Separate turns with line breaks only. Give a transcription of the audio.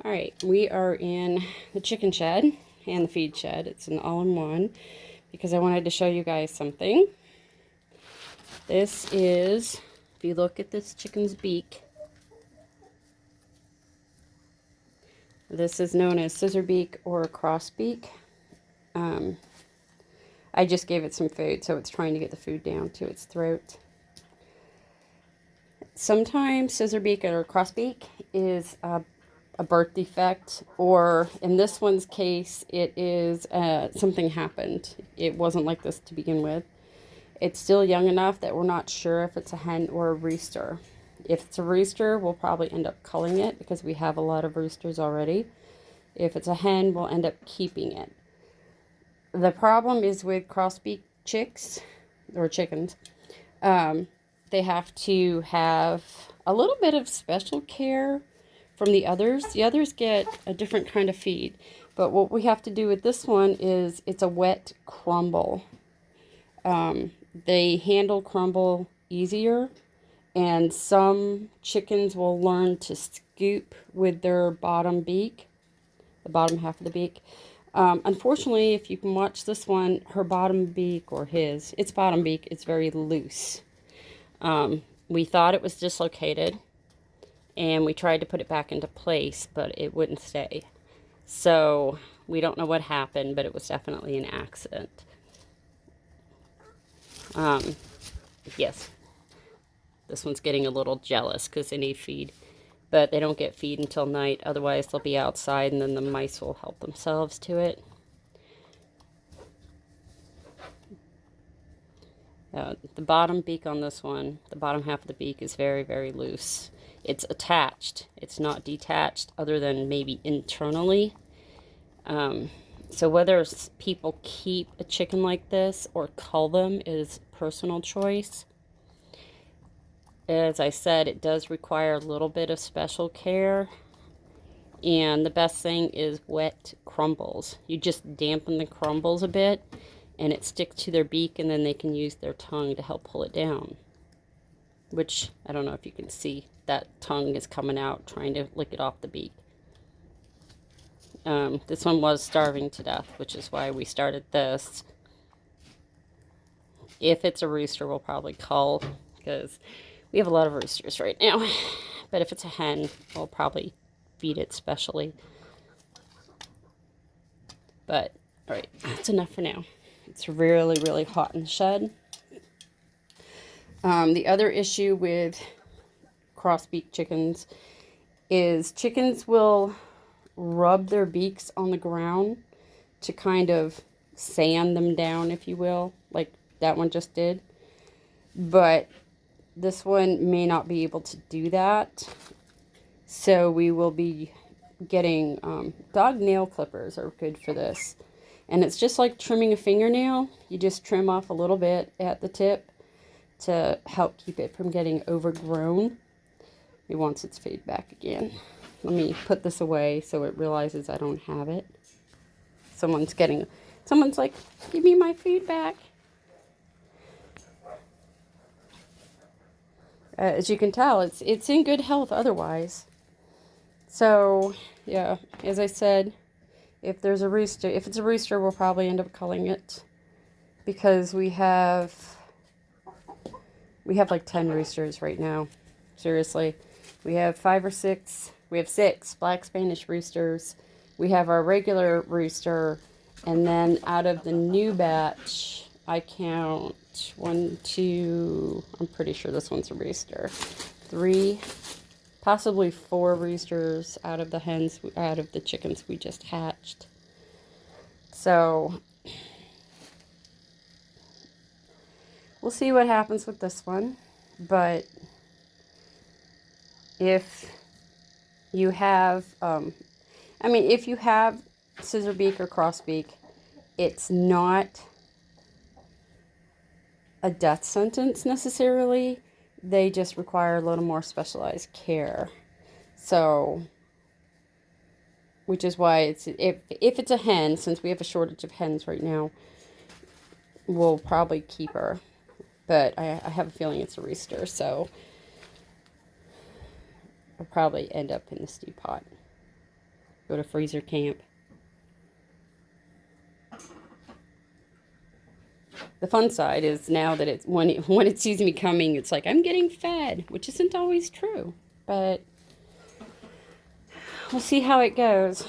All right, we are in the chicken shed and the feed shed. It's an all-in-one because I wanted to show you guys something. This is, if you look at this chicken's beak, this is known as scissorbeak or crossbeak. I just gave it some food, so it's trying to get the food down to its throat. Sometimes scissorbeak or crossbeak is a birth defect, or in this one's case, it is something happened. It wasn't like this to begin with. It's still young enough that we're not sure if it's a hen or a rooster. If it's a rooster, we'll probably end up culling it because we have a lot of roosters already. If it's a hen, we'll end up keeping it. The problem is with crossbeak chicks, or chickens, they have to have a little bit of special care from the others. The others get a different kind of feed. But what we have to do with this one is it's a wet crumble. They handle crumble easier, and some chickens will learn to scoop with their bottom beak, the bottom half of the beak. Unfortunately, if you can watch this one, her bottom beak, or its bottom beak is very loose. We thought it was dislocated, and we tried to put it back into place, but it wouldn't stay. So we don't know what happened, but it was definitely an accident. Yes, this one's getting a little jealous because they need feed, but they don't get feed until night. Otherwise, they'll be outside, and then the mice will help themselves to it. The bottom beak on this one, the bottom half of the beak is very, very loose. It's attached. It's not detached other than maybe internally. So whether people keep a chicken like this or cull them is personal choice. As I said, it does require a little bit of special care. And the best thing is wet crumbles. You just dampen the crumbles a bit, and it sticks to their beak, and then they can use their tongue to help pull it down. Which, I don't know if you can see, that tongue is coming out, trying to lick it off the beak. This one was starving to death, which is why we started this. If it's a rooster, we'll probably cull, because we have a lot of roosters right now. But if it's a hen, we'll probably feed it specially. But, alright, that's enough for now. It's really, really hot in the shed. The other issue with crossbeak chickens is chickens will rub their beaks on the ground to kind of sand them down, if you will, like that one just did. But this one may not be able to do that. So we will be getting dog nail clippers are good for this. And it's just like trimming a fingernail. You just trim off a little bit at the tip to help keep it from getting overgrown. It wants its feed back again. Let me put this away so it realizes I don't have it. Someone's like, give me my food back. As you can tell, it's in good health otherwise. So, yeah, as I said, if it's a rooster, we'll probably end up culling it. Because we have like 10 roosters right now. Seriously. We have 5 or 6. We have 6 black Spanish roosters. We have our regular rooster. And then out of the new batch, I count 1, 2, I'm pretty sure this one's a rooster. 3, possibly 4 roosters out of the chickens we just hatched. So we'll see what happens with this one. But if you have, if you have scissorbeak or crossbeak, it's not a death sentence necessarily. They just require a little more specialized care. So, which is why if it's a hen, since we have a shortage of hens right now, we'll probably keep her. But I have a feeling it's a rooster, so I'll probably end up in the stew pot. go to freezer camp. The fun side is now that it's when it sees me coming, it's like I'm getting fed, which isn't always true, but we'll see how it goes.